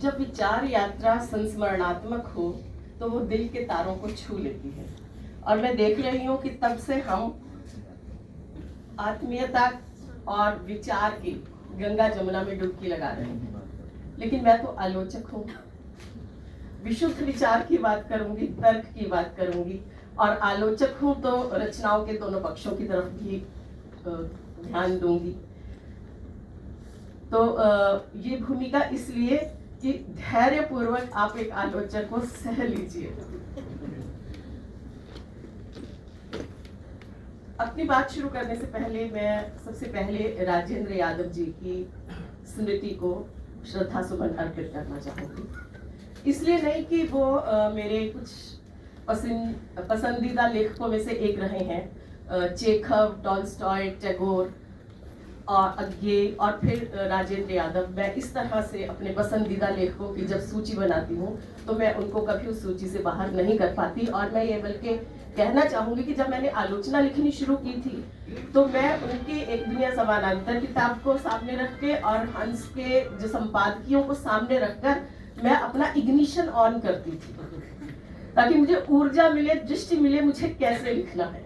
जब विचार यात्रा संस्मरणात्मक हो तो वो दिल के तारों को छू लेती है। और मैं देख रही हूँ कि तब से हम आत्मीयता और विचार की गंगा जमुना में डुबकी लगा रहे हैं। लेकिन मैं तो आलोचक हूँ, विशुद्ध विचार की बात करूंगी, तर्क की बात करूंगी, और आलोचक हूँ तो रचनाओं के दोनों पक्षों की तरफ भी ध्यान दूंगी। तो ये भूमिका इसलिए कि धैर्यपूर्वक आप एक आलोचक को सह लीजिए। अपनी बात शुरू करने से पहले मैं सबसे पहले राजेंद्र यादव जी की स्मृति को श्रद्धा सुमन अर्पित करना चाहूंगी। इसलिए नहीं कि वो मेरे कुछ पसंदीदा लेखकों में से एक रहे हैं, चेखव, टॉलस्टॉय, टैगोर और अज्ञे और फिर राजेंद्र यादव। मैं इस तरह से अपने पसंदीदा लेखकों की जब सूची बनाती हूँ तो मैं उनको कभी उस सूची से बाहर नहीं कर पाती। और मैं ये बल्कि कहना चाहूंगी कि जब मैंने आलोचना लिखनी शुरू की थी तो मैं उनके एक दुनिया समानांतर किताब को सामने रख के और हंस के जो संपादकियों को सामने रखकर मैं अपना इग्निशन ऑन करती थी, ताकि मुझे ऊर्जा मिले, दृष्टि मिले मुझे कैसे लिखना है।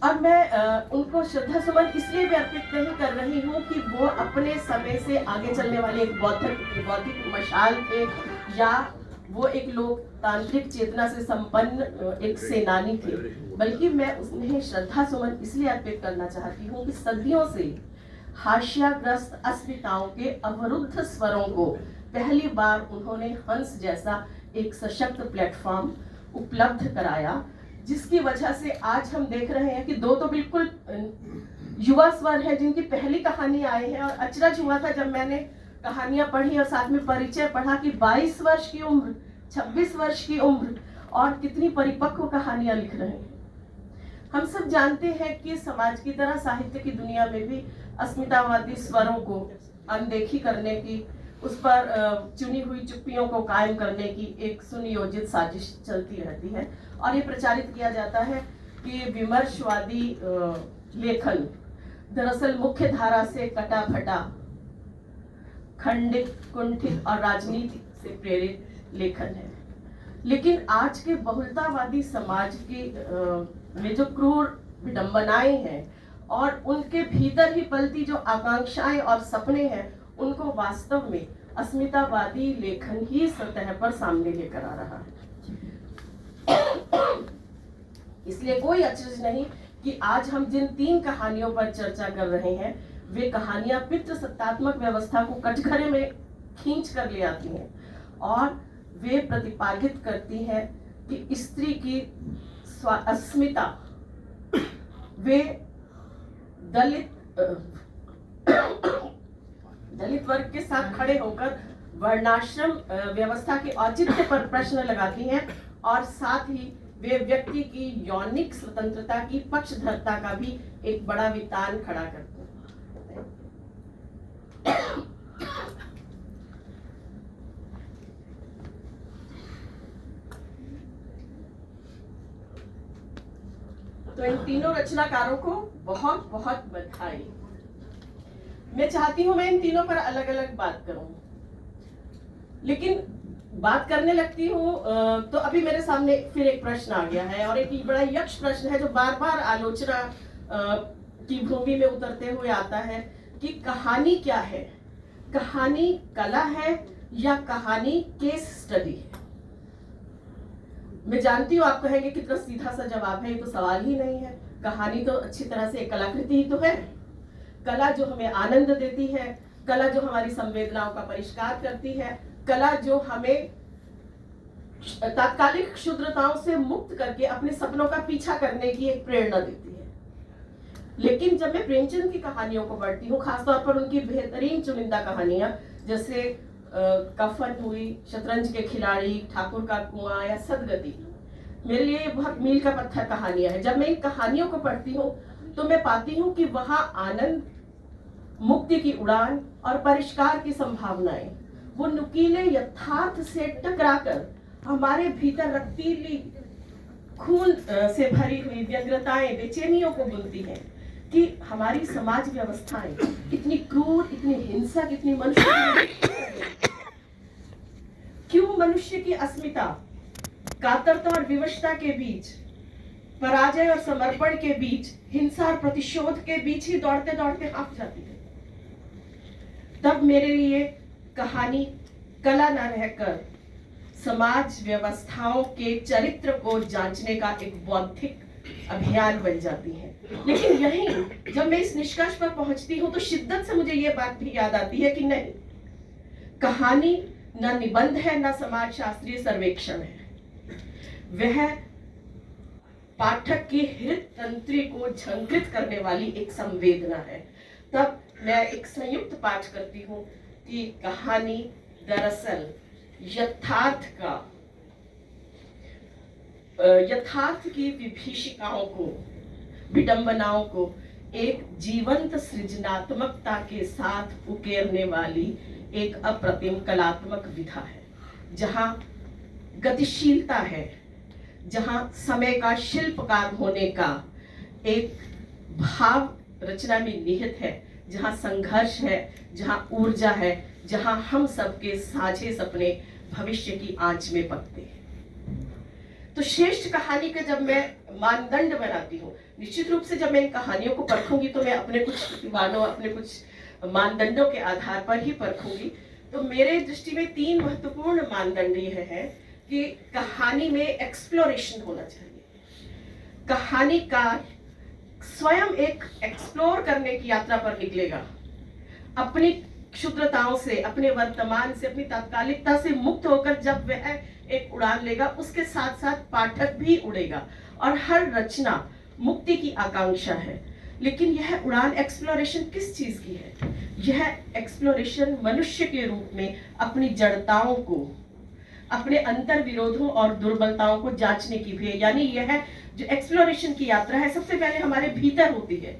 अब मैं उनको श्रद्धा सुमन इसलिए भी अर्पित नहीं कर रही हूँ कि वो अपने समय से आगे चलने वाले एक बौद्धिक मशाल थे, या वो एक लोकतांत्रिक चेतना से संपन्न एक सेनानी थे, बल्कि मैं उन्हें श्रद्धा सुमन इसलिए अर्पित करना चाहती हूँ कि सदियों से हाशियाग्रस्त अस्मिताओं के अवरुद्ध स्वरों को पहली बार उन्होंने हंस जैसा एक सशक्त प्लेटफॉर्म उपलब्ध कराया, जिसकी वजह से आज हम देख रहे हैं कि दो तो बिल्कुल युवा स्वर हैं जिनकी पहली कहानी आई है। और अचरज हुआ था जब मैंने कहानियां पढ़ी और साथ में परिचय पढ़ा कि 22 वर्ष की उम्र, 26 वर्ष की उम्र, और कितनी परिपक्व कहानियां लिख रहे हैं। हम सब जानते हैं कि समाज की तरह साहित्य की दुनिया में भी अस्मितावादी स्वरों को अनदेखी करने की, उस पर चुनी हुई चुप्पियों को कायम करने की एक सुनियोजित साजिश चलती रहती है। और ये प्रचारित किया जाता है कि विमर्शवादी लेखन दरअसल मुख्य धारा से कटा फटा, खंडित, कुंठित और राजनीति से प्रेरित लेखन है। लेकिन आज के बहुलतावादी समाज की में जो क्रूर विडंबनाएं हैं और उनके भीतर ही पलती जो आकांक्षाएं और सपने हैं, उनको वास्तव में अस्मितावादी लेखन ही सतह पर सामने लेकर आ रहा है। इसलिए कोई अचरज नहीं कि आज हम जिन 3 कहानियों पर चर्चा कर रहे हैं वे कहानियां पितृसत्तात्मक व्यवस्था को कटघरे में खींच कर ले आती हैं, और वे प्रतिपादित करती हैं कि स्त्री की अस्मिता, वे दलित वर्ग के साथ खड़े होकर वर्णाश्रम व्यवस्था के औचित्य पर प्रश्न लगाती हैं, और साथ ही वे व्यक्ति की यौनिक स्वतंत्रता की पक्षधरता का भी एक बड़ा वितान खड़ा करते हैं। तो इन तीनों रचनाकारों को बहुत बहुत बधाई। मैं चाहती हूं मैं इन तीनों पर अलग अलग बात करूं, लेकिन बात करने लगती हूँ तो अभी मेरे सामने फिर एक प्रश्न आ गया है, और एक बड़ा यक्ष प्रश्न है जो बार बार आलोचना की भूमि में उतरते हुए आता है कि कहानी क्या है? कहानी कला है या कहानी केस स्टडी है? मैं जानती हूँ आप कहेंगे कितना सीधा सा जवाब है, ये तो सवाल ही नहीं है। कहानी तो अच्छी तरह से एक कलाकृति ही तो है, कला जो हमें आनंद देती है, कला जो हमारी संवेदनाओं का परिष्कार करती है, कला जो हमें तात्कालिक क्षुद्रताओं से मुक्त करके अपने सपनों का पीछा करने की एक प्रेरणा देती है। लेकिन जब मैं प्रेमचंद की कहानियों को पढ़ती हूँ, खासतौर पर उनकी बेहतरीन चुनिंदा कहानियां जैसे कफन हुई, शतरंज के खिलाड़ी, ठाकुर का कुआं या सदगति, मेरे लिए ये बहुत मील का पत्थर कहानियां हैं। जब मैं इन कहानियों को पढ़ती हूँ तो मैं पाती हूँ कि वहां आनंद, मुक्ति की उड़ान और परिष्कार की संभावनाएं वो नुकीले यथार्थ से टकराकर हमारे भीतर रक्तीली खून से भरी हुई व्यग्रताएं, बेचैनियों को बुनती हैं कि हमारी समाज व्यवस्थाएं इतनी क्रूर, इतनी हिंसक, इतनी मनुष्य मनुष्य की अस्मिता कातरता और विवशता के बीच, पराजय और समर्पण के बीच, हिंसा और प्रतिशोध के बीच ही दौड़ते दौड़ते हाफ जाती है। तब मेरे लिए कहानी कला न रहकर समाज व्यवस्थाओं के चरित्र को जांचने का एक बौद्धिक अभियान बन जाती है। लेकिन यही जब मैं इस निष्कर्ष पर पहुंचती हूं तो शिद्दत से मुझे ये बात भी याद आती है कि नहीं, कहानी न निबंध है, न समाज शास्त्रीय सर्वेक्षण है, वह पाठक की हृदय तंत्री को झंकृत करने वाली एक संवेदना है। तब मैं एक संयुक्त पाठ करती हूँ कि कहानी दरअसल यथार्थ की विभीषिकाओं को, विडंबनाओं को एक जीवंत सृजनात्मकता के साथ उकेरने वाली एक अप्रतिम कलात्मक विधा है, जहां गतिशीलता है, जहां समय का शिल्पकार होने का एक भाव रचना में निहित है, जहां संघर्ष है, जहां ऊर्जा है, जहां हम सबके साझे सपने भविष्य की आंच में पकते हैं। तो श्रेष्ठ कहानी का जब मैं मानदंड बनाती हूँ, निश्चित रूप से जब मैं इन कहानियों को परखूंगी तो मैं अपने कुछ प्रतिमानों, अपने कुछ मानदंडों के आधार पर ही परखूंगी। तो मेरे दृष्टि में 3 महत्वपूर्ण मानदंड यह है कि कहानी में एक्सप्लोरेशन होना चाहिए। कहानीकार स्वयं एक एक्सप्लोर करने की यात्रा पर निकलेगा, अपनी क्षुद्रताओं से, अपने वर्तमान से, अपनी तात्कालिकता से मुक्त होकर जब वह एक उड़ान लेगा, उसके साथ साथ पाठक भी उड़ेगा। और हर रचना मुक्ति की आकांक्षा है, लेकिन यह उड़ान एक्सप्लोरेशन किस चीज की है? यह एक्सप्लोरेशन मनुष्य के रूप में अपनी जड़ताओं को, अपने अंतर विरोधों और दुर्बलताओं को जांचने की भी है। यानी यह जो एक्सप्लोरेशन की यात्रा है, सबसे पहले हमारे भीतर होती है,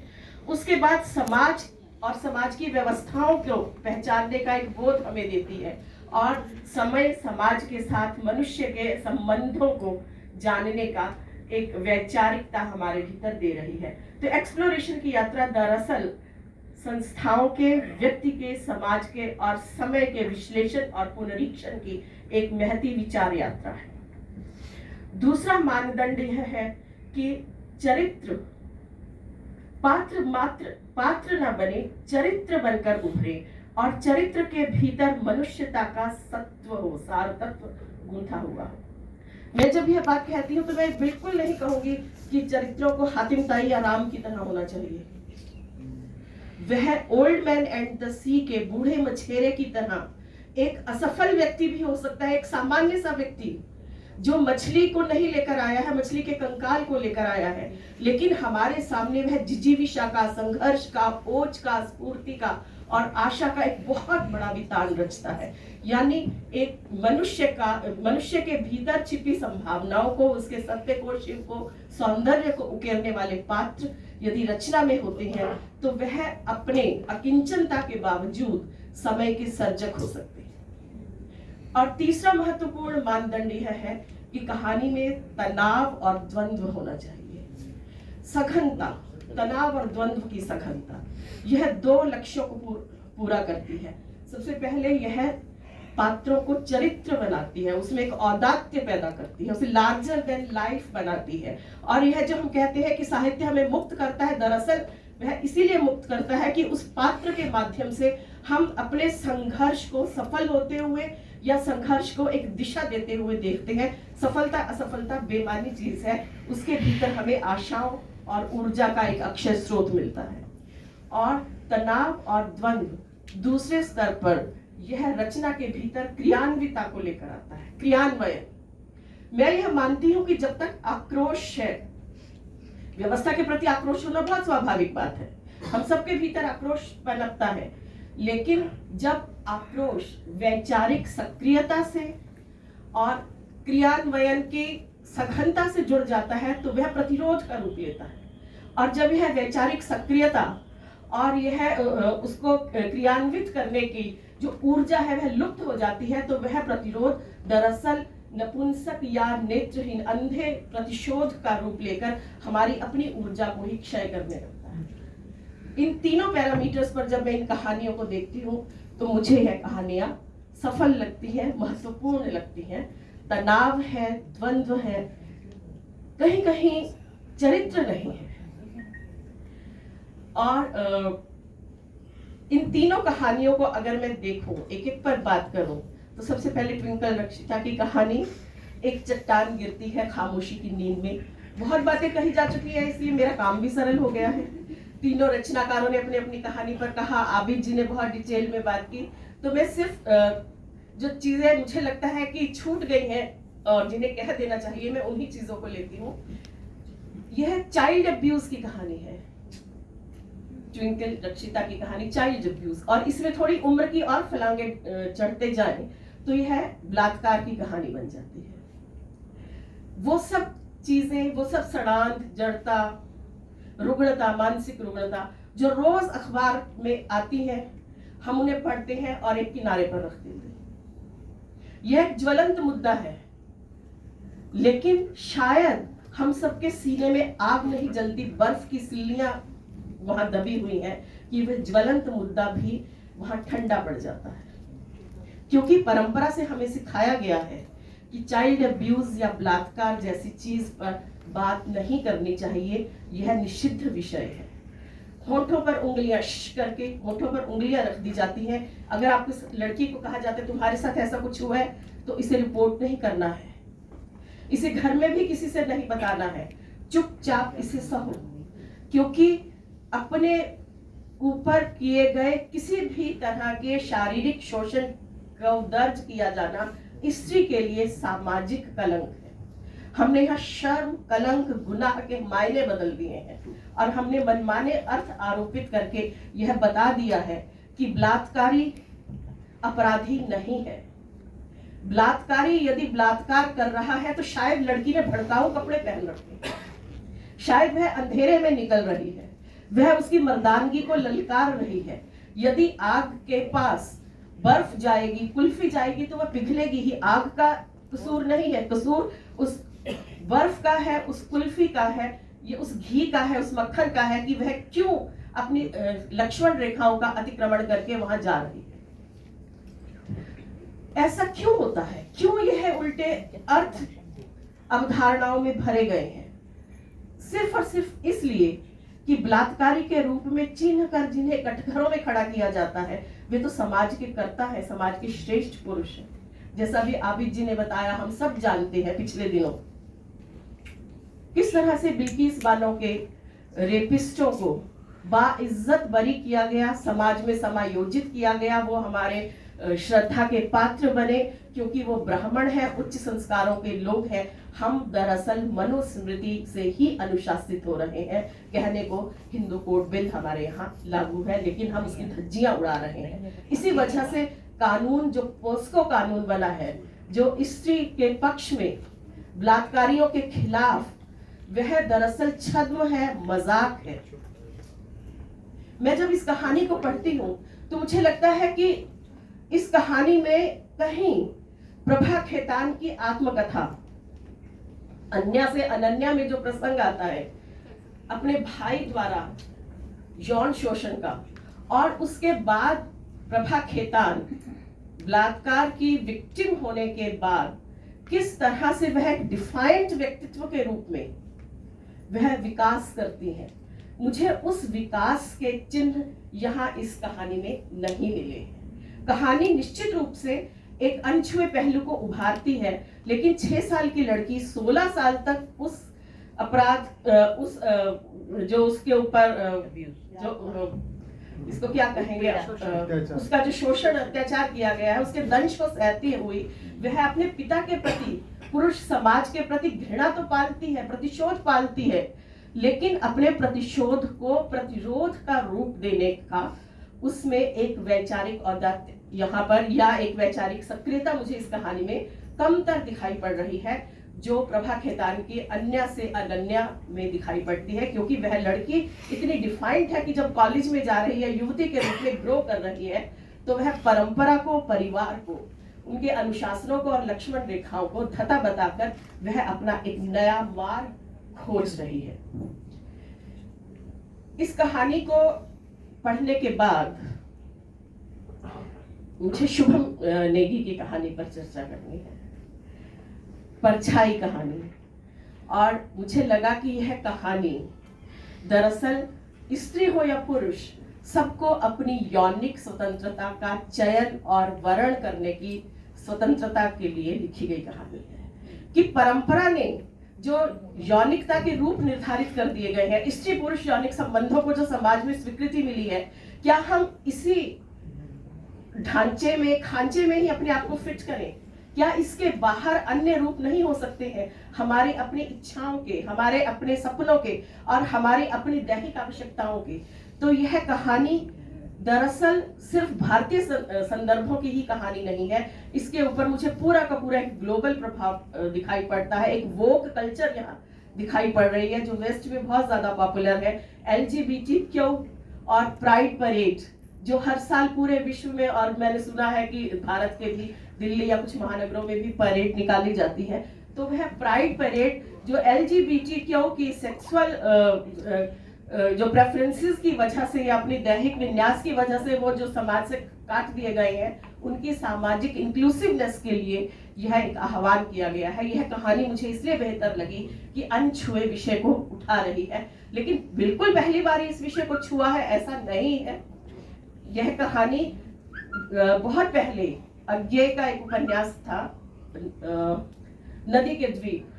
उसके बाद समाज और समाज की व्यवस्थाओं को पहचानने का एक बोध हमें देती है, और समय समाज के साथ मनुष्य के संबंधों को जानने का एक वैचारिकता हमारे भीतर दे रही है। तो एक्सप्लोरेशन की यात्रा दरअसल संस्थाओं के, व्यक्ति के, समाज के और समय के विश्लेषण और पुनरीक्षण की एक महती विचार यात्रा है। दूसरा मानदंड यह है कि चरित्र पात्र न बने, चरित्र बनकर उभरे, और चरित्र के भीतर मनुष्यता का सत्व हो, सार तत्व गूंथा हुआ हो। मैं जब यह बात कहती हूँ तो मैं बिल्कुल नहीं कहूंगी कि चरित्रों को हातिम ताई या राम की तरह होना चाहिए। वह ओल्ड मैन एंड द सी के बूढ़े मछेरे की तरह एक असफल व्यक्ति भी हो सकता है, एक सामान्य सा व्यक्ति जो मछली को नहीं लेकर आया है, मछली के कंकाल को लेकर आया है, लेकिन हमारे सामने वह जिजीविषा का, संघर्ष का, ओज का, स्फूर्ति का और आशा का एक बहुत बड़ा वितान रचता है। यानी एक मनुष्य के भीतर छिपी संभावनाओं को, उसके सत्य को, शिव को, सौंदर्य को उकेरने वाले पात्र यदि रचना में होते हैं तो वह अपने अकिंचनता के बावजूद समय के सर्जक हो सकते हैं। और तीसरा महत्वपूर्ण मानदंड यह है कि कहानी में तनाव और द्वंद्व होना चाहिए। सघनता, तनाव और द्वंद्व की सघनता, यह 2 लक्ष्यों को पूरा करती है। सबसे पहले यह पात्रों को चरित्र बनाती है, उसमें एक औदात्य पैदा करती है, उसे लार्जर देन लाइफ बनाती है। और यह जो हम कहते हैं कि साहित्य हमें मुक्त करता है, दरअसल वह इसीलिए मुक्त करता है कि उस पात्र के माध्यम से हम अपने संघर्ष को सफल होते हुए या संघर्ष को एक दिशा देते हुए देखते हैं। सफलता असफलता बेमानी चीज है, उसके भीतर हमें आशाओं और ऊर्जा का एक अक्षय स्रोत मिलता है। और तनाव और द्वंद्व दूसरे स्तर पर यह रचना के भीतर क्रियान्विता को लेकर आता है, क्रियान्वयन। मैं यह मानती हूं कि जब तक आक्रोश है, व्यवस्था के प्रति आक्रोश होना बहुत स्वाभाविक बात है, हम सबके भीतर आक्रोश पनपता है, लेकिन जब आक्रोश वैचारिक सक्रियता से और क्रियान्वयन की सघनता से जुड़ जाता है तो वह प्रतिरोध का रूप लेता है। और जब यह वैचारिक सक्रियता और यह उसको क्रियान्वित करने की जो ऊर्जा है वह लुप्त हो जाती है तो वह प्रतिरोध दरअसल नपुंसक या नेत्रहीन अंधे प्रतिशोध का रूप लेकर हमारी अपनी ऊर्जा को ही क्षय करने लगता है। इन तीनों पैरामीटर्स पर जब मैं इन कहानियों को देखती हूँ तो मुझे यह कहानियां सफल लगती हैं, महत्वपूर्ण लगती हैं। तनाव है, द्वंद्व है, कहीं कहीं चरित्र नहीं है। और इन तीनों कहानियों को अगर मैं देखूं, एक एक पर बात करूं, तो सबसे पहले ट्विंकल रक्षिता की कहानी, एक चट्टान गिरती है खामोशी की नींद में। बहुत बातें कही जा चुकी है, इसलिए मेरा काम भी सरल हो गया है। तीनों रचनाकारों ने अपनी अपनी कहानी पर कहा, आबिद जी ने बहुत डिटेल में बात की, तो मैं सिर्फ जो चीजें मुझे लगता है कि छूट गई हैं और जिन्हें कह देना चाहिए, मैं उन्हीं चीजों को लेती हूँ। यह चाइल्ड अब्यूज की कहानी है, ट्विंकल रक्षिता की कहानी चाइल्ड अब्यूज, और इसमें थोड़ी उम्र की और फलांगे चढ़ते जाएं तो यह बलात्कार की कहानी बन जाती है। वो सब चीजें, वो सब सड़ांध, जड़ता, रुग्णता, मानसिक रुग्णता जो रोज अखबार में आती है, हम उन्हें पढ़ते हैं और एक किनारे पर रख देते हैं। यह एक ज्वलंत मुद्दा है, लेकिन शायद हम सबके सीने में आग नहीं जलती, बर्फ की सिल्लियां वहां दबी हुई हैं कि वह ज्वलंत मुद्दा भी वहां ठंडा पड़ जाता है। क्योंकि परंपरा से हमें सिखाया गया है कि चाइल्ड अब्यूज या बलात्कार जैसी चीज पर बात नहीं करनी चाहिए, यह निषिद्ध विषय है। होठों पर उंगलियां करके होठों पर उंगलियां रख दी जाती हैं। अगर आपको लड़की को कहा जाता है तुम्हारे साथ ऐसा कुछ हुआ है, तो इसे रिपोर्ट नहीं करना है, इसे घर में भी किसी से नहीं बताना है, चुपचाप इसे सहो। क्योंकि अपने ऊपर किए गए किसी भी तरह के शारीरिक शोषण को दर्ज किया जाना स्त्री के लिए सामाजिक कलंक है। हमने यहाँ शर्म, कलंक, गुनाह के मायने बदल दिए हैं और हमने मनमाने अर्थ आरोपित करके यह बता दिया है कि बलात्कारी अपराधी नहीं है। बलात्कारी यदि बलात्कार कर रहा है तो शायद लड़की ने भड़काऊ कपड़े पहन रखे, शायद वह अंधेरे में निकल रही है, वह उसकी मर्दानगी को ललकार रही है। यदि आग के पास बर्फ जाएगी, कुल्फी जाएगी, तो वह पिघलेगी ही। आग का कसूर नहीं है, कसूर उस बर्फ का है, उस कुल्फी का है, ये उस घी का है, उस मक्खन का है कि वह क्यों अपनी लक्ष्मण रेखाओं का अतिक्रमण करके वहां जा रही है। ऐसा क्यों होता है? क्यों यह उल्टे अर्थ अवधारणाओं में भरे गए हैं? सिर्फ और सिर्फ इसलिए कि बलात्कारी के रूप में चिन्ह कर जिन्हें कटघरों में खड़ा किया जाता है, वे तो समाज के कर्ता है, समाज के श्रेष्ठ पुरुष है। जैसा भी आबिद जी ने बताया, हम सब जानते हैं पिछले दिनों किस तरह से बिल्किस बानो के रेपिस्टों को बाइज्जत बरी किया गया, समाज में समायोजित किया गया, वो हमारे श्रद्धा के पात्र बने क्योंकि वो ब्राह्मण है, उच्च संस्कारों के लोग हैं। हम दरअसल मनुस्मृति से ही अनुशासित हो रहे हैं। कहने को हिंदू कोड बिल हमारे यहाँ लागू है, लेकिन हम उसकी धज्जियां उड़ा रहे हैं। इसी वजह से कानून जो पोस्को कानून बना है, जो स्त्री के पक्ष में बलात्कारियों के खिलाफ, वह दरअसल छद्म है, मजाक है। मैं जब इस कहानी को पढ़ती हूँ तो मुझे लगता है कि इस कहानी में कहीं प्रभा खेतान की आत्मकथा, अन्या से अनन्या में जो प्रसंग आता है अपने भाई द्वारा यौन शोषण का, और उसके बाद प्रभा खेतान बलात्कार की विक्टिम होने के बाद किस तरह से वह डिफाइंट व्यक्तित्व के रूप में वह विकास करती है, मुझे उस विकास के चिन्ह यहाँ इस कहानी में नहीं मिले। कहानी निश्चित रूप से एक अनछुए पहलू को उभारती है, लेकिन 6 साल की लड़की 16 साल तक उस अपराध, जो उसके ऊपर जो इसको क्या कहेंगे, उसका जो शोषण अत्याचार किया गया है, उसके दंश को सहती हुई वह अपने पिता के प्रति, पुरुष समाज के प्रति घृणा तो पालती है, प्रतिशोध पालती है, लेकिन अपने प्रतिशोध को प्रतिरोध का रूप देने का उसमें एक वैचारिक औदार्य यहाँ पर, या एक वैचारिक सक्रियता मुझे इस कहानी में कमतर दिखाई पड़ रही है, जो प्रभा खेतान की अन्या से अनन्या में दिखाई पड़ती है। क्योंकि वह लड़की इतनी डिफाइंड है कि जब कॉलेज में जा रही है, युवती के रूप में ग्रो कर रही है, तो वह परंपरा को, परिवार को, उनके अनुशासनों को और लक्ष्मण रेखाओं को धता बताकर वह अपना एक नया मार्ग खोज रही है। इस कहानी को पढ़ने के बाद मुझे शुभम नेगी की कहानी पर चर्चा करनी है, परछाई कहानी। और मुझे लगा कि यह कहानी दरअसल स्त्री हो या पुरुष, सबको अपनी यौनिक स्वतंत्रता का चयन और वर्ण करने की स्वतंत्रता के लिए लिखी गई कहानी है। कि परंपरा ने जो यौनिकता के रूप निर्धारित कर दिए गए हैं, स्त्री पुरुष यौनिक संबंधों को जो समाज में स्वीकृति मिली है, क्या हम इसी ढांचे में, खांचे में ही अपने आप को फिट करें? क्या इसके बाहर अन्य रूप नहीं हो सकते हैं हमारी अपनी इच्छाओं के, हमारे अपने सपनों के और हमारी अपनी दैहिक आवश्यकताओं के? तो यह कहानी दरअसल सिर्फ भारतीय संदर्भों की ही कहानी नहीं है, इसके ऊपर मुझे पूरा का पूरा एक ग्लोबल प्रभाव दिखाई पड़ता है। एक वोक कल्चर यहाँ दिखाई पड़ रही है जो वेस्ट में बहुत ज्यादा पॉपुलर है। LGBTQ और प्राइड परेड जो हर साल पूरे विश्व में, और मैंने सुना है कि भारत के भी दिल्ली या कुछ महानगरों में भी परेड निकाली जाती है। तो वह प्राइड परेड जो LGBTQ की सेक्सुअल जो प्रेफरेंसेस की वजह से या अपनी दैहिक विन्यास की वजह से वो जो समाज से काट दिए गए हैं, उनकी सामाजिक इंक्लूसिवनेस के लिए यह एक आह्वान किया गया है। यह कहानी मुझे इसलिए बेहतर लगी कि अनछुए विषय को उठा रही है, लेकिन बिल्कुल पहली बार इस विषय को छुआ है ऐसा नहीं है। यह कहानी बहुत पहले अज्ञेय का एक उपन्यास था, नदी के द्वीप,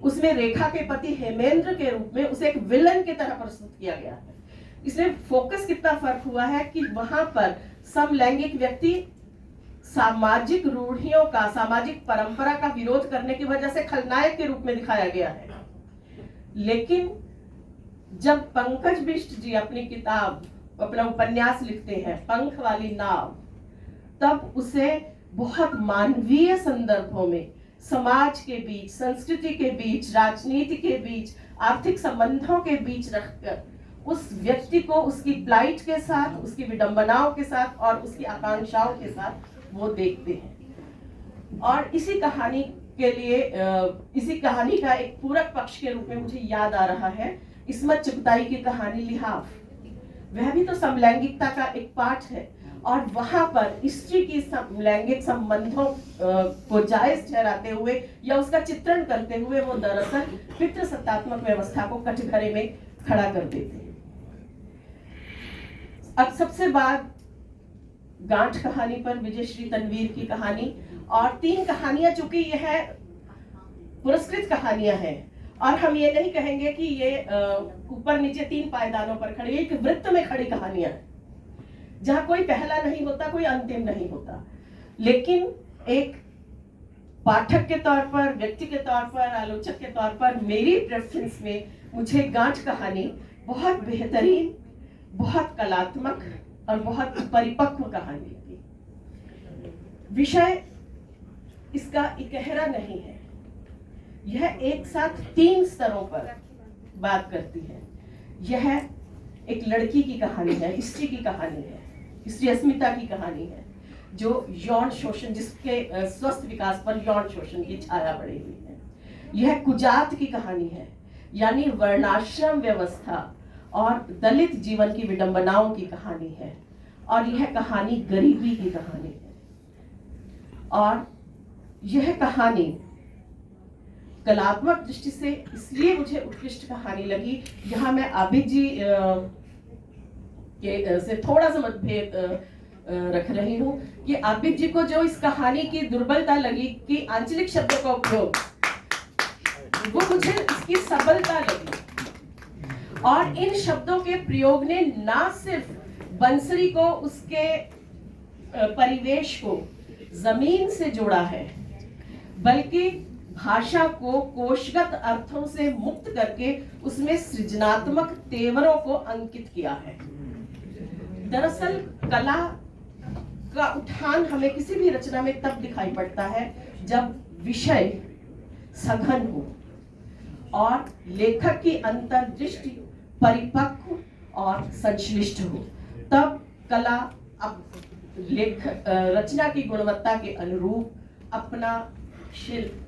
उसमें रेखा के पति हेमेंद्र के रूप में उसे एक विलन की तरह प्रस्तुत किया गया है। इसमें फोकस कितना फर्क हुआ है कि वहां पर समलैंगिक व्यक्ति सामाजिक रूढ़ियों का, सामाजिक परंपरा का विरोध करने की वजह से खलनायक के रूप में दिखाया गया है। लेकिन जब पंकज बिष्ट जी अपनी किताब, अपना उपन्यास लिखते हैं पंख वाली नाव, तब उसे बहुत मानवीय संदर्भों में, समाज के बीच, संस्कृति के बीच, राजनीति के बीच, आर्थिक संबंधों के बीच रखकर उस व्यक्ति को उसकी प्लाइट के साथ, उसकी विडंबनाओं के साथ और उसकी आकांक्षाओं के साथ वो देखते हैं। और इसी कहानी के लिए, इसी कहानी का एक पूरक पक्ष के रूप में मुझे याद आ रहा है इस्मत चुगताई की कहानी लिहाफ। वह भी तो समलैंगिकता का एक पाठ है, और वहां पर स्त्री की लैंगिक संबंधों को जायज ठहराते हुए या उसका चित्रण करते हुए वो दरअसल पितृसत्तात्मक व्यवस्था को कटघरे में खड़ा कर देते हैं। अब सबसे बाद गांठ कहानी पर विजयश्री तनवीर की कहानी, और 3 कहानियां, चूंकि यह पुरस्कृत कहानियां हैं और हम ये नहीं कहेंगे कि ये ऊपर नीचे 3 पायदानों पर खड़ी है, एक वृत्त में खड़ी कहानियां हैं जहां कोई पहला नहीं होता, कोई अंतिम नहीं होता। लेकिन एक पाठक के तौर पर, व्यक्ति के तौर पर, आलोचक के तौर पर मेरी प्रेफरेंस में मुझे गांठ कहानी बहुत बेहतरीन, बहुत कलात्मक और बहुत परिपक्व कहानी लगी। विषय इसका इकहरा नहीं है, यह एक साथ 3 स्तरों पर बात करती है। यह एक लड़की की कहानी है, स्त्री की कहानी है, स्त्री अस्मिता की कहानी है, जो यौन शोषण, जिसके स्वस्थ विकास पर यौन शोषण की छाया पड़ी हुई है। यह कुजात की कहानी है, यानी वर्णाश्रम व्यवस्था और दलित जीवन की विडंबनाओं की कहानी है। और यह कहानी गरीबी की कहानी है। और यह कहानी कलात्मक दृष्टि से इसलिए मुझे उत्कृष्ट कहानी लगी, यहाँ मैं आबिद जी के से थोड़ा सा मतभेद रख रही हूँ कि आबिद जी को जो इस कहानी की दुर्बलता लगी कि आंचलिक शब्दों का उपयोग, वो मुझे इसकी सबलता लगी। और इन शब्दों के प्रयोग ने ना सिर्फ बंसरी को, उसके परिवेश को जमीन से जोड़ा है, बल्कि भाषा को कोशगत अर्थों से मुक्त करके उसमें सृजनात्मक तेवरों को अंकित किया है। दरअसल कला का उठान हमें किसी भी रचना में तब दिखाई पड़ता है जब विषय सघन हो और लेखक की अंतर्दृष्टि परिपक्व और संश्लिष्ट हो। तब कला रचना की गुणवत्ता के अनुरूप अपना शिल्प,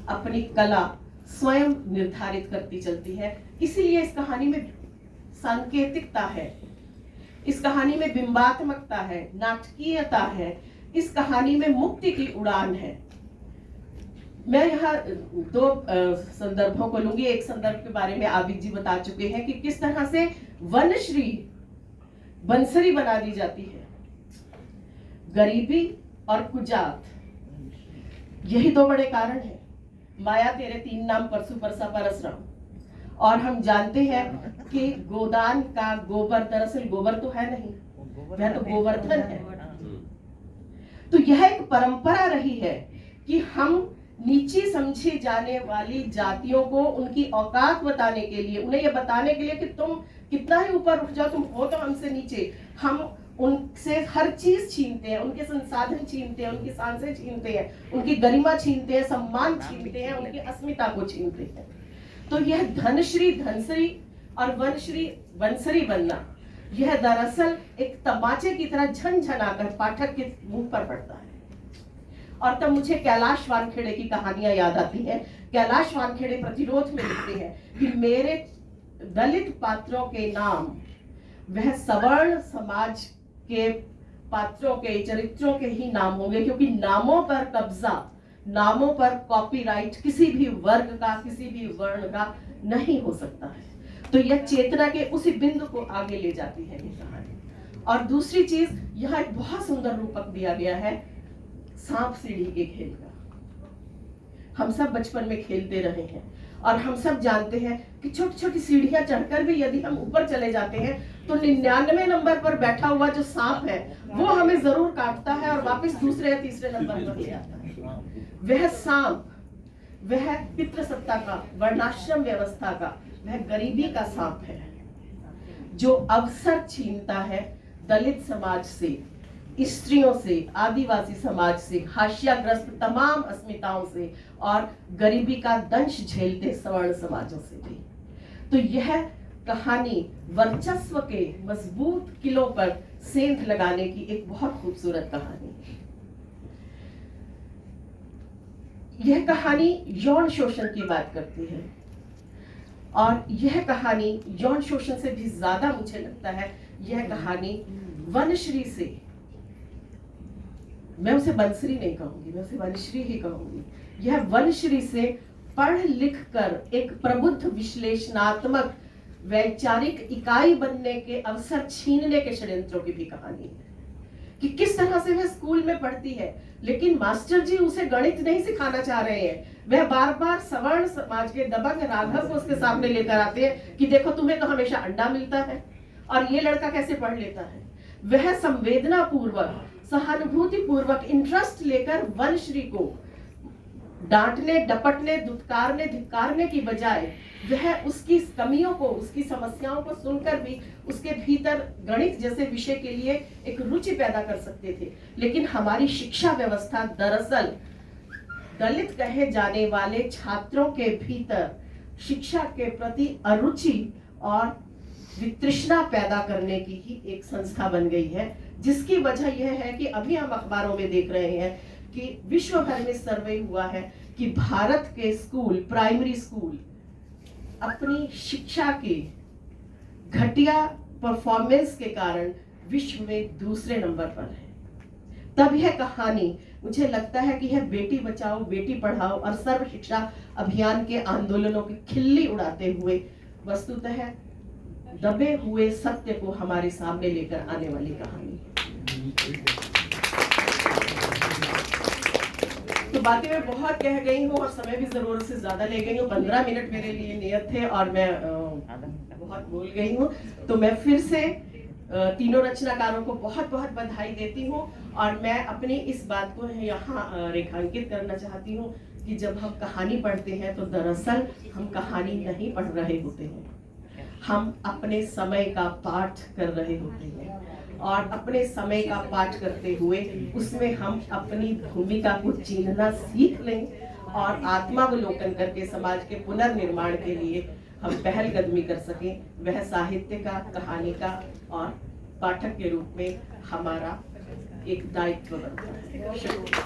अपनी कला स्वयं निर्धारित करती चलती है। इसीलिए इस कहानी में सांकेतिकता है, इस कहानी में बिंबात्मकता है, नाटकीयता है, इस कहानी में मुक्ति की उड़ान है। मैं यहाँ दो संदर्भों को लूंगी। एक संदर्भ के बारे में आबिद जी बता चुके हैं कि किस तरह से वनश्री बंसरी बना दी जाती है। गरीबी और कुजात, यही दो बड़े कारण हैं। माया तेरे तीन नाम परसु परसा परसराम। और हम जानते हैं कि गोदान का गोबर दरअसल गोबर तो है नहीं, वह तो गोवर्धन है। तो यह एक परंपरा रही है कि हम नीची समझी जाने वाली जातियों को उनकी औकात बताने के लिए, उन्हें यह बताने के लिए कि तुम कितना ही ऊपर उठ जाओ, तुम हो तो हमसे नीचे, हम उनसे हर चीज छीनते हैं, उनके संसाधन छीनते हैं, उनकी सांसें छीनते हैं, उनकी गरिमा छीनते हैं, सम्मान छीनते हैं, उनकी अस्मिता को छीनते हैं। तो यह धनश्री धनश्री और वनश्री वंसरी बनना, यह दरअसल एक तमाचे की तरह झनझनाकर पाठक के मुंह पर पड़ता है। और तब मुझे कैलाश वानखेड़े की कहानियां याद आती हैं। कैलाश वानखेड़े प्रतिरोध में लिखते हैं कि मेरे दलित पात्रों के नाम वह सवर्ण समाज के पात्रों के चरित्रों के ही नाम होंगे, क्योंकि नामों पर कब्जा, नामों पर कॉपीराइट किसी भी वर्ग का, किसी भी वर्ण का नहीं हो सकता है। तो यह चेतना के उसी बिंदु को आगे ले जाती है ये कहानी। और दूसरी चीज, यहाँ एक बहुत सुंदर रूपक दिया गया है सांप सीढ़ी के खेल का। हम सब बचपन में खेलते रहे हैं और हम सब जानते हैं कि छोटी छोटी सीढ़ियां चढ़कर भी यदि हम ऊपर चले जाते हैं तो 99 नंबर पर बैठा हुआ जो सांप है वो हमें जरूर काटता है और वापस दूसरे या तीसरे नंबर पर ले आता है। वह सांप, वह पितृसत्ता का, वर्णाश्रम व्यवस्था का, वह गरीबी का सांप है जो अवसर छीनता है दलित समाज से, स्त्रियों से, आदिवासी समाज से, हाशियाग्रस्त तमाम अस्मिताओं से और गरीबी का दंश झेलते सवर्ण समाजों से भी। तो यह कहानी वर्चस्व के मजबूत किलों पर सेंध लगाने की एक बहुत खूबसूरत कहानी। यह कहानी यौन शोषण की बात करती है और यह कहानी यौन शोषण से भी ज्यादा मुझे लगता है यह कहानी वनश्री से, मैं उसे बंसरी नहीं कहूंगी, मैं उसे वनश्री ही कहूंगी, यह वनश्री से पढ़ लिख कर एक प्रबुद्ध विश्लेषणात्मक वैचारिक इकाई बनने के अवसर छीनने के षड्यंत्रों की भी कहानी है कि किस तरह से वह स्कूल में पढ़ती है लेकिन मास्टर जी उसे गणित नहीं सिखाना चाह रहे हैं। वह बार बार सवर्ण समाज के दबंग राघव को उसके सामने लेकर आते हैं कि देखो तुम्हें तो हमेशा अंडा मिलता है और ये लड़का कैसे पढ़ लेता है। वह संवेदना पूर्वक, सहानुभूति पूर्वक इंटरेस्ट लेकर वनश्री को डांटने, डपटने, दुत्कारने, धिक्कारने की बजाय वह उसकी कमियों को, उसकी समस्याओं को सुनकर भी उसके भीतर गणित जैसे विषय के लिए एक रुचि पैदा कर सकते थे। लेकिन हमारी शिक्षा व्यवस्था दरअसल दलित कहे जाने वाले छात्रों के भीतर शिक्षा के प्रति अरुचि और वितृष्णा पैदा करने की ही एक संस्था बन गई है, जिसकी वजह यह है कि अभी हम अखबारों में देख रहे हैं कि विश्व भर में सर्वे हुआ है कि भारत के स्कूल, प्राइमरी स्कूल अपनी शिक्षा के घटिया परफॉर्मेंस के कारण विश्व में दूसरे नंबर पर है। तब यह कहानी, मुझे लगता है कि यह बेटी बचाओ बेटी पढ़ाओ और सर्व शिक्षा अभियान के आंदोलनों की खिल्ली उड़ाते हुए वस्तुतः दबे हुए सत्य को हमारे सामने लेकर आने वाली कहानी। तो बातें मैं बहुत कह गई हूँ और समय भी जरूरत से ज्यादा ले गई हूँ। 15 मिनट मेरे लिए नियत थे और मैं बहुत बोल गई हूँ। तो मैं फिर से तीनों रचनाकारों को बहुत बहुत बधाई देती हूँ और मैं अपनी इस बात को यहाँ रेखांकित करना चाहती हूँ कि जब हम कहानी पढ़ते हैं तो दरअसल हम कहानी नहीं पढ़ रहे होते हैं, हम अपने समय का पाठ कर रहे होते हैं और अपने समय का पाठ करते हुए उसमें हम अपनी भूमिका को चिन्हना सीख लें और आत्मावलोकन करके समाज के पुनर्निर्माण के लिए हम पहलकदमी कर सकें। वह साहित्य का, कहानी का और पाठक के रूप में हमारा एक दायित्व बनता है। शुक्रिया।